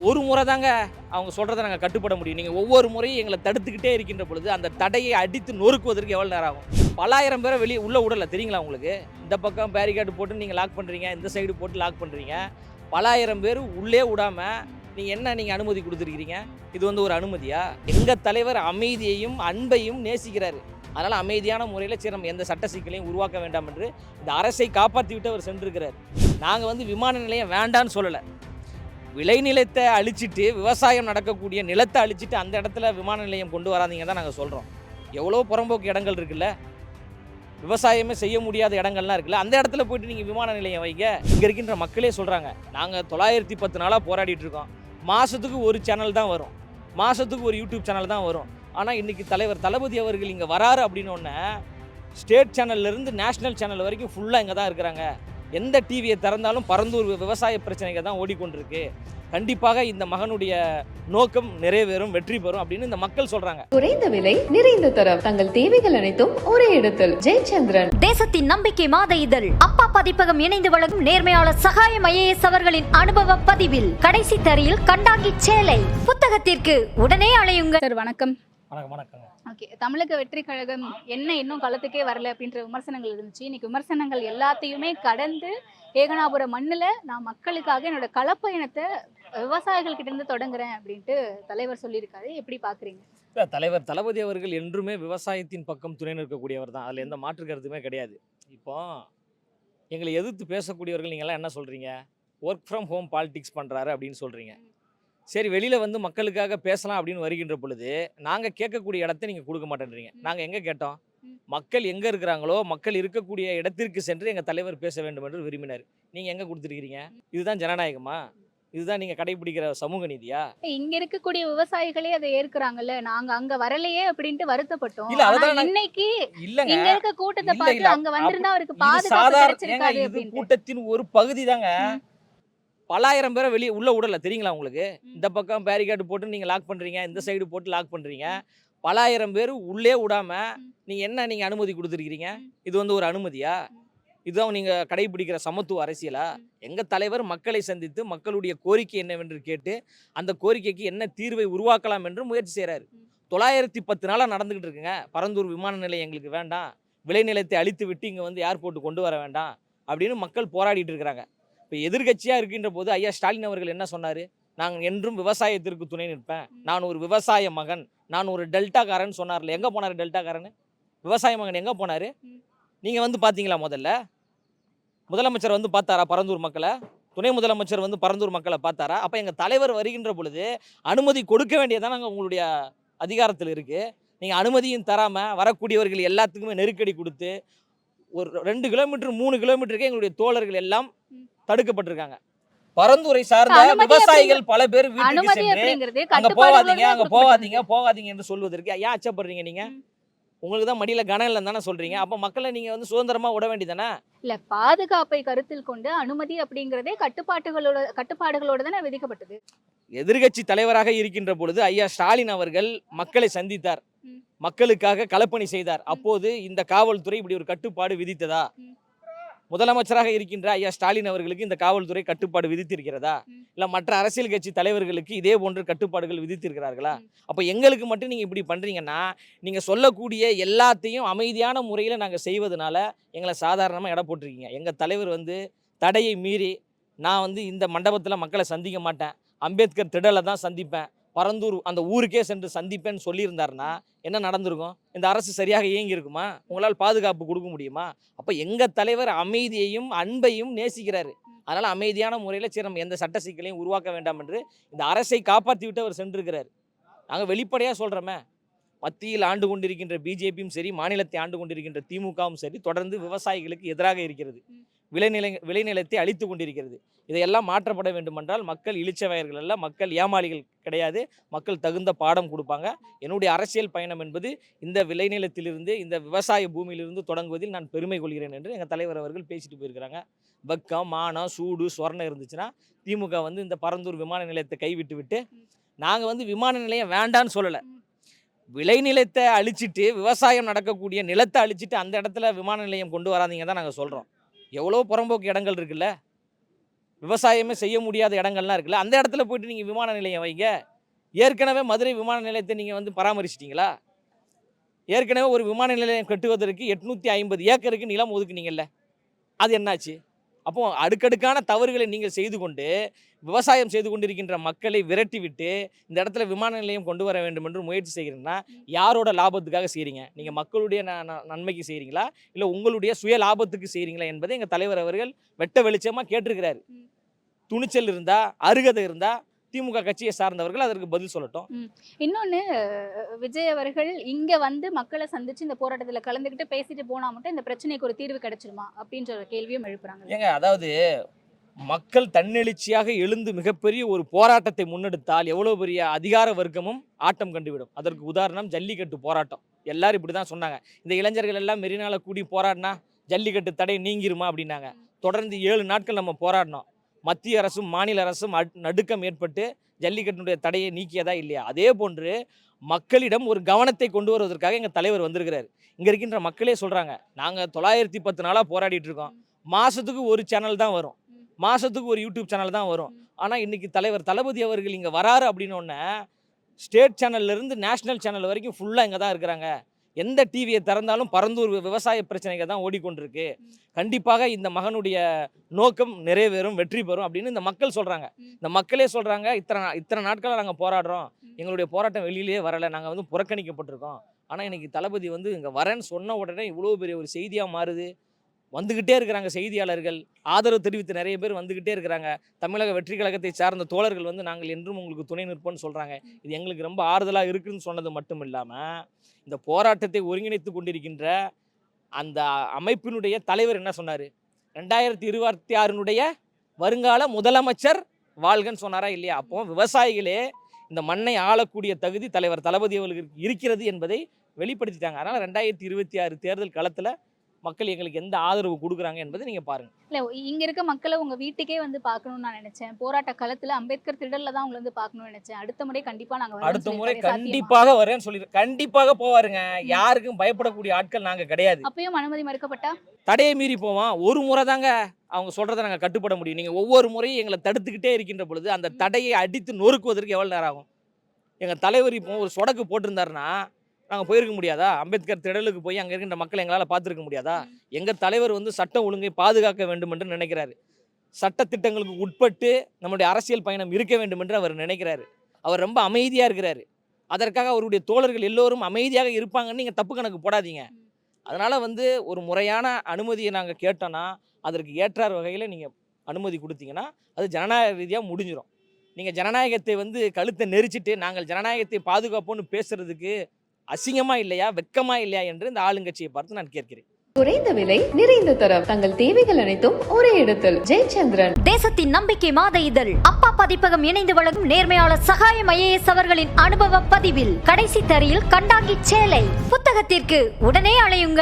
ஒரு முறை தாங்க அவங்க சொல்றத நாங்க கட்டுப்பட முடியும். நீங்க ஒவ்வொரு முறையும் எங்கள தடுத்துக்கிட்டே இருக்கின்ற பொழுது, அந்த தடையை அடித்து நொறுக்குவதற்கு எவ்வளவு நேரம் ஆகும்? பல்லாயிரம் பேர வெளிய உள்ள உடல தெரியுங்களா உங்களுக்கு? இந்த பக்கம் பேரிகார்டு போட்டு நீங்க லாக் பண்றீங்க. இந்த சைடு போட்டு லாக் பண்றீங்க. பல்லாயிரம் பேர் உள்ளே விடாம நீங்க அனுமதி குடுத்துருக்கிறீங்க? இது வந்து ஒரு அனுமதியா? எங்க தலைவர் அமைதியையும், அன்பையும் நேசிக்கிறாரு. அதனால அமைதியான முறையில சரி நம்ம எந்த சட்ட சிக்கலையும் உருவாக்க வேண்டாம் என்று இந்த அரசை காப்பாத்தி விட்டு அவர் சென்றிருக்கிறார். நாங்க வந்து விமான நிலையம் வேண்டான்னு சொல்லல. விளைநிலத்தை அழிச்சிட்டு விவசாயம் நடக்கக்கூடிய நிலத்தை அழிச்சிட்டு அந்த இடத்துல விமான நிலையம் கொண்டு வராதீங்க தான் நாங்கள் சொல்கிறோம். எவ்வளோ புறம்போக்கு இடங்கள் இருக்குல்ல, விவசாயமே செய்ய முடியாத இடங்கள்லாம் இருக்குல்ல, அந்த இடத்துல போயிட்டு நீங்கள் விமான நிலையம் வைங்க. இங்கே இருக்கின்ற மக்களே சொல்கிறாங்க, நாங்கள் 910 நாளாக போராடிட்டு இருக்கோம். மாதத்துக்கு ஒரு சேனல் தான் வரும், மாதத்துக்கு ஒரு யூடியூப் சேனல் தான் வரும். ஆனால் இன்றைக்கி தலைவர் தளபதி அவர்கள் இங்கே வராரு அப்படின்னோடனே ஸ்டேட் சேனல்லேருந்து நேஷ்னல் சேனல் வரைக்கும் ஃபுல்லாக இங்கே தான் இருக்கிறாங்க. எந்த டிவியை திறந்தாலும் பரந்தூர் விவசாய பிரச்சனைகள் தான் ஓடிக்கொண்டிருக்கு. கண்டிப்பாக இந்த மகனுடைய நோக்கம் நிறைவேறும், வெற்றி பெறும் அப்படின்னு இந்த மக்கள் சொல்றாங்க. குறைந்த விலை நிறைந்த தரம், தங்கள் தேவைகள் அனைத்தும் ஒரே இடத்தில். ஜெயச்சந்திரன். தேசத்தின் நம்பிக்கை மாத இதழ் அப்பா பதிப்பகம் இணைந்து வழங்கும் நேர்மையாளர் சகாயம் ஐஏஎஸ் அவர்களின் அனுபவ பதிவில் கடைசி தரையில் கண்டாங்கி சேலை புத்தகத்திற்கு உடனே அழையுங்கள். சார் வணக்கம். வணக்கம். ஓகே, தமிழக வெற்றி கழகம் என்ன இன்னும் களத்துக்கே வரல அப்படின்ற விமர்சனங்கள் இருந்துச்சு. இன்னைக்கு விமர்சனங்கள் எல்லாத்தையுமே கடந்து ஏகனாபுரம் மண்ணில் நான் மக்களுக்காக என்னோட களப்பயணத்தை விவசாயிகள் கிட்ட இருந்து தொடங்குறேன் அப்படின்ட்டு தலைவர் சொல்லியிருக்காரு. எப்படி பாக்குறீங்க? தலைவர் தளபதி அவர்கள் என்றுமே விவசாயத்தின் பக்கம் துணை நிற்கக்கூடியவர் தான். அதில் எந்த மாற்று கருத்துமே கிடையாது. இப்போ எங்களை எதிர்த்து பேசக்கூடியவர்கள் நீங்கள்லாம் என்ன சொல்கிறீங்க? ஒர்க் ஃப்ரம் ஹோம் பாலிடிக்ஸ் பண்ணுறாரு அப்படின்னு சொல்கிறீங்க. சரி, வெளியில் வந்து மக்களுக்காக பேசலாம் அப்படின்னு வருகின்ற பொழுது நாங்கள் கேட்கக்கூடிய இடத்த நீங்கள் கொடுக்க மாட்டேன்றீங்க. நாங்கள் எங்கே கேட்டோம்? மக்கள் எங்கே இருக்கிறாங்களோ மக்கள் இருக்கக்கூடிய இடத்திற்கு சென்று எங்கள் தலைவர் பேச வேண்டும் என்று விரும்பினார். நீங்கள் எங்கே கொடுத்துருக்கிறீங்க? இதுதான் ஜனநாயகமா? இதுதான் நீங்கள் கடைபிடிக்கிற சமூக நீதியா? இங்க இருக்கக்கூடிய விவசாயிகளே அதை ஏற்கிறாங்கல்ல, நாங்க அங்க வரலையே அப்படின்ட்டு வருத்தப்பட்டோம். இல்ல, ஆனா அதான் இன்னைக்கு இல்லைங்க. இங்க இருக்க கூட்டத்தை இல்ல, பார்த்து இல்ல. அங்க வந்திருந்தா அவருக்கு இது பாதுகாப்பு சாதாரண கிடைச்சிருக்காது இது அப்படின்ட்டு. கூட்டத்தின் ஒரு பகுதி தாங்க. பல்லாயிரம் பேரை வெளியே உள்ள விடல தெரியுங்களா உங்களுக்கு? இந்த பக்கம் பேரிகார்டு போட்டு நீங்க லாக் பண்றீங்க, இந்த சைடு போட்டு லாக் பண்றீங்க. பல்லாயிரம் பேர் உள்ளே விடாம நீங்க அனுமதி கொடுத்துருக்கீங்க? இது வந்து ஒரு அனுமதியா? இதுதான் நீங்க கடைபிடிக்கிற சமத்துவ அரசியலா? எங்க தலைவர் மக்களை சந்தித்து மக்களுடைய கோரிக்கை என்னவென்று கேட்டு அந்த கோரிக்கைக்கு என்ன தீர்வை உருவாக்கலாம் என்று முயற்சி செய்கிறாரு. 910 நாளாக நடந்துகிட்டு இருக்குங்க. பரந்தூர் விமான நிலையம் எங்களுக்கு வேண்டாம், விளைநிலத்தை அழித்து விட்டு இங்கே வந்து ஏர்போர்ட் கொண்டு வர வேண்டாம் அப்படின்னு மக்கள் போராடிட்டு இருக்கிறாங்க. இப்போ எதிர்கட்சியாக இருக்கின்ற போது ஐயா ஸ்டாலின் அவர்கள் என்ன சொன்னார்? நான் என்றும் விவசாயத்திற்கு துணை நிற்பேன், நான் ஒரு விவசாய மகன், நான் ஒரு டெல்டாக்காரன் சொன்னார்ல. எங்கே போனார் டெல்டாக்காரன்? விவசாய மகன் எங்கே போனார்? நீங்கள் வந்து பார்த்தீங்களா? முதலமைச்சர் வந்து பார்த்தாரா பரந்தூர் மக்களை? துணை முதலமைச்சர் வந்து பரந்தூர் மக்களை பார்த்தாரா? அப்போ எங்கள் தலைவர் வருகின்ற பொழுது அனுமதி கொடுக்க வேண்டியதான உங்களுடைய அதிகாரத்தில் இருக்குது. நீங்கள் அனுமதியும் தராமல் வரக்கூடியவர்கள் எல்லாத்துக்குமே நெருக்கடி கொடுத்து ஒரு 2 கிலோமீட்டர் 3 கிலோமீட்டருக்கே எங்களுடைய தோழர்கள் எல்லாம் தடுக்கப்பட்டிருக்காங்க. பரந்தூரை சார்ந்த விவசாயிகள் பல பேர் வீட்டுக்கு அனுமதி சென்று அப்படிங்கிறது அங்க போகாதீங்க, அங்க போகாதீங்க என்று சொல்வதற்கு ஏன் அச்சப்படுறீங்க? நீங்க உங்களுக்கு தான் மடியில கனம் இல்லைன்னு தானே சொல்றீங்க. அப்ப மக்களை நீங்க வந்து சுதந்திரமா விட வேண்டியதானே? இல்ல, பாதுகாப்பை கருத்தில் கொண்டு அனுமதி அப்படிங்கிறதே கட்டுப்பாடுகளோட தானே விதிக்கப்பட்டது. எதிர்கட்சி தலைவராக இருக்கின்ற பொழுது ஐயா ஸ்டாலின் அவர்கள் மக்களை சந்தித்தார், மக்களுக்காக களப்பணி செய்தார். அப்போது இந்த காவல்துறை இப்படி ஒரு கட்டுப்பாடு விதித்ததா? முதலமைச்சராக இருக்கின்ற ஐயா ஸ்டாலின் அவர்களுக்கு இந்த காவல்துறை கட்டுப்பாடு விதித்திருக்கிறதா? இல்ல மற்ற அரசியல் கட்சி தலைவர்களுக்கு இதே போன்ற கட்டுப்பாடுகள் விதித்திருக்கிறார்களா? அப்ப எங்களுக்கு மட்டும் நீங்க இப்படி பண்றீங்கன்னா, நீங்க சொல்லக்கூடிய எல்லாத்தையும் அமைதியான முறையில் நாங்க செய்வதனால எங்களை சாதாரணமா எடை போட்டிருக்கீங்க. எங்க தலைவர் வந்து தடையை மீறி நான் வந்து இந்த மண்டபத்தில் மக்களை சந்திக்க மாட்டேன், அம்பேத்கர் திடலை தான் சந்திப்பேன், பரந்தூர் அந்த ஊருக்கே சென்று சந்திப்பேன்னு சொல்லியிருந்தாருன்னா என்ன நடந்திருக்கும்? இந்த அரசு சரியாக இயங்கி இருக்குமா? உங்களால் பாதுகாப்பு கொடுக்க முடியுமா? அப்போ எங்கள் தலைவர் அமைதியையும் அன்பையும் நேசிக்கிறாரு. அதனால் அமைதியான முறையில் சரி நம்ம எந்த சட்ட சிக்கலையும் உருவாக்க வேண்டாம் என்று இந்த அரசை காப்பாற்றி விட்டு அவர் சென்றிருக்கிறார். நாங்கள் வெளிப்படையாக சொல்கிறோமே, மத்தியில் ஆண்டு கொண்டிருக்கின்ற பிஜேபியும் சரி, மாநிலத்தை ஆண்டு கொண்டிருக்கின்ற திமுகவும் சரி தொடர்ந்து விவசாயிகளுக்கு எதிராக இருக்கிறது, விளைநிலத்தை அழித்து கொண்டிருக்கிறது. இதையெல்லாம் மாற்றப்பட வேண்டுமென்றால் மக்கள் இளிச்சவாயர்கள் அல்ல, மக்கள் ஏமாளிகள் கிடையாது, மக்கள் தகுந்த பாடம் கொடுப்பாங்க. என்னுடைய அரசியல் பயணம் என்பது இந்த விளைநிலத்திலிருந்து, இந்த விவசாய பூமியிலிருந்து தொடங்குவதில் நான் பெருமை கொள்கிறேன் என்று எங்கள் தலைவர் அவர்கள் பேசிட்டு போயிருக்கிறாங்க. வெக்கம், மானம், சூடு, சொர்ணம் இருந்துச்சுன்னா திமுக வந்து இந்த பரந்தூர் விமான நிலையத்தை கைவிட்டு விட்டு, நாங்கள் வந்து விமான நிலையம் வேண்டான்னு சொல்லலை, விளைநிலத்தை அழிச்சிட்டு விவசாயம் நடக்கக்கூடிய நிலத்தை அழிச்சிட்டு அந்த இடத்துல விமான நிலையம் கொண்டு வராதீங்க தான் நாங்கள் சொல்கிறோம். எவ்வளோ புறம்போக்கு இடங்கள் இருக்குல்ல, விவசாயமே செய்ய முடியாத இடங்கள்லாம் இருக்குல்ல, அந்த இடத்துல போயிட்டு நீங்கள் விமான நிலையம் வைங்க. ஏற்கனவே மதுரை விமான நிலையத்தை நீங்கள் வந்து பராமரிச்சிட்டிங்களா? ஏற்கனவே ஒரு விமான நிலையம் கட்டுவதற்கு 850 ஏக்கருக்கு நிலம் ஒதுக்குனீங்கல்ல, அது என்னாச்சு? அப்போ அடுக்கடுக்கான தவறுகளை நீங்கள் செய்து கொண்டு விவசாயம் செய்து கொண்டிருக்கின்ற மக்களை விரட்டி விட்டு இந்த இடத்துல விமான நிலையம் கொண்டு வர வேண்டும் என்று முயற்சி செய்கிறீங்கன்னா யாரோட லாபத்துக்காக செய்கிறீங்க? நீங்கள் மக்களுடைய நன்மைக்கு செய்கிறீங்களா, இல்லை உங்களுடைய சுய லாபத்துக்கு செய்கிறீங்களா என்பதை எங்கள் தலைவர் அவர்கள் வெட்ட வெளிச்சமாக கேட்டிருக்கிறாரு. துணிச்சல் இருந்தா, அருகதை இருந்தா திமுக கட்சியை சார்ந்தவர்கள் அதற்கு பதில் சொல்லட்டும். இன்னொன்னு, விஜய் அவர்கள் இங்க வந்து மக்களை சந்திச்சு இந்த போராட்டத்துல கலந்துக்கிட்டு பேசிட்டு போனா மட்டும் இந்த பிரச்சனைக்கு ஒரு தீர்வு கிடைச்சிருமா அப்படின்ற ஒரு கேள்வியும் எழுப்புறாங்க. ஏங்க, அதாவது மக்கள் தன்னெழுச்சியாக எழுந்து மிகப்பெரிய ஒரு போராட்டத்தை முன்னெடுத்தால் எவ்வளவு பெரிய அதிகார வர்க்கமும் ஆட்டம் கண்டுவிடும். அதற்கு உதாரணம் ஜல்லிக்கட்டு போராட்டம். எல்லாரும் இப்படி தான் சொன்னாங்க. இந்த இளைஞர்கள் எல்லாம் மெரினால கூடி போராடினா ஜல்லிக்கட்டு தடை நீங்கிருமா அப்படின்னாங்க. தொடர்ந்து 7 நாட்கள் நம்ம போராடினோம். மத்திய அரசும் மாநில அரசும் நடுக்கம் ஏற்பட்டு ஜல்லிக்கட்டுடைய தடையை நீக்கியதா இல்லையா? அதே போன்று மக்களிடம் ஒரு கவனத்தை கொண்டு வருவதற்காக எங்கள் தலைவர் வந்திருக்கிறார். இங்கே இருக்கின்ற மக்களே சொல்கிறாங்க, நாங்கள் 910 நாளாக போராடிட்டு இருக்கோம். மாதத்துக்கு ஒரு சேனல் தான் வரும், மாதத்துக்கு ஒரு யூடியூப் சேனல் தான் வரும். ஆனால் இன்றைக்கி தலைவர் தளபதி அவர்கள் இங்கே வராரு அப்படின்னோடனே ஸ்டேட் சேனல்லேருந்து நேஷ்னல் சேனல் வரைக்கும் ஃபுல்லாக இங்கே தான் இருக்கிறாங்க. எந்த டிவியை திறந்தாலும் பரந்தூர் விவசாய பிரச்சனைகள் தான் ஓடிக்கொண்டிருக்கு. கண்டிப்பாக இந்த மகனுடைய நோக்கம் நிறைவேறும், வெற்றி பெறும் அப்படின்னு இந்த மக்கள் சொல்கிறாங்க. இந்த மக்களே சொல்கிறாங்க, இத்தனை நாட்களாக நாங்கள் போராடுறோம், எங்களுடைய போராட்டம் வெளியிலேயே வரலை, நாங்கள் வந்து புறக்கணிக்கப்பட்டிருக்கோம். ஆனால் இன்றைக்கி தளபதி வந்து இங்கே வரேன்னு சொன்ன உடனே இவ்வளோ பெரிய ஒரு செய்தியாக மாறுது. வந்துக்கிட்டே இருக்கிறாங்க செய்தியாளர்கள், ஆதரவு தெரிவித்து நிறைய பேர் வந்துக்கிட்டே இருக்கிறாங்க. தமிழக வெற்றி கழகத்தை சார்ந்த தோழர்கள் வந்து நாங்கள் என்றும் உங்களுக்கு துணை நிற்போம்னு சொல்கிறாங்க. இது எங்களுக்கு ரொம்ப ஆறுதலாக இருக்குதுன்னு சொன்னது மட்டும் இல்லாமல் இந்த போராட்டத்தை ஒருங்கிணைத்து கொண்டிருக்கின்ற அந்த அமைப்பினுடைய தலைவர் என்ன சொன்னார்? 2026 வருங்கால முதலமைச்சர் வாழ்கன்னு சொன்னாரா இல்லையா? அப்போ விவசாயிகளே இந்த மண்ணை ஆளக்கூடிய தகுதி தலைவர் தளபதி அவர்களுக்கு இருக்கிறது என்பதை வெளிப்படுத்திட்டாங்க. அதனால் 2026 தேர்தல் களத்தில் மக்கள் எங்களுக்கு எந்த ஆதரவு கொடுக்குறாங்க என்பதை நீங்கள் பாருங்கள். இல்லை, இங்கே இருக்க மக்களை உங்கள் வீட்டுக்கே வந்து பார்க்கணும்னு நான் நினச்சேன். போராட்ட களத்தில் அம்பேத்கர் திடலில் தான் உங்களை வந்து பார்க்கணும்னு நினச்சேன். அடுத்த முறை கண்டிப்பாக நாங்கள் அடுத்த முறை கண்டிப்பாக வரேன்னு சொல்லி கண்டிப்பாக போவாருங்க. யாருக்கும் பயப்படக்கூடிய ஆட்கள் நாங்கள் கிடையாது. அப்பயும் அனுமதி மறுக்கப்பட்டா தடையை மீறி போவோம். ஒரு முறை தாங்க அவங்க சொல்கிறத நாங்கள் கட்டுப்பட முடியும். நீங்கள் ஒவ்வொரு முறையும் எங்களை தடுத்துக்கிட்டே இருக்கின்ற பொழுது அந்த தடையை அடித்து நொறுக்குவதற்கு எவ்வளோ நேரம் ஆகும்? எங்கள் தலைவர் இப்போ ஒரு சொடக்கு போட்டிருந்தாருன்னா நாங்கள் போயிருக்க முடியாதா? அம்பேத்கர் திடலுக்கு போய் அங்கே இருக்கின்ற மக்களை எங்களால் பார்த்துருக்க முடியாதா? எங்கள் தலைவர் வந்து சட்டம் ஒழுங்கை பாதுகாக்க வேண்டும் என்று நினைக்கிறாரு. சட்டத்திட்டங்களுக்கு உட்பட்டு நம்முடைய அரசியல் பயணம் இருக்க வேண்டும் என்று அவர் நினைக்கிறாரு. அவர் ரொம்ப அமைதியாக இருக்கிறாரு. அதற்காக அவருடைய தோழர்கள் எல்லோரும் அமைதியாக இருப்பாங்கன்னு நீங்கள் தப்பு கணக்கு போடாதீங்க. அதனால் வந்து ஒரு முறையான அனுமதியை நாங்கள் கேட்டோன்னா அதற்கு ஏற்றார் வகையில் நீங்கள் அனுமதி கொடுத்தீங்கன்னா அது ஜனநாயக ரீதியாக முடிஞ்சிடும். நீங்கள் ஜனநாயகத்தை வந்து கழுத்தை நெரிச்சிட்டு நாங்கள் ஜனநாயகத்தை பாதுகாப்போன்னு பேசுறதுக்கு அசிங்கமா இல்லையா, வெக்கமா இல்லையா என்று இந்த ஆளுங்கட்சியை பார்த்து நான் கேட்கிறேன். குறைந்த விலை, நிறைந்த தரம், தங்கள் தேவைகள் அனைத்தும் ஒரே இடத்தில். ஜெயச்சந்திரன். தேசத்தின் நம்பிக்கை மாத இதழ் அப்பா பதிப்பகம் இணைந்து வழங்கும் நேர்மையாளர் சகாயம் IAS அவர்களின் அனுபவ பதிவில் கடைசி தரியில் கண்டாங்கி சேலை. புத்தகத்திற்கு உடனே அழையுங்கள்.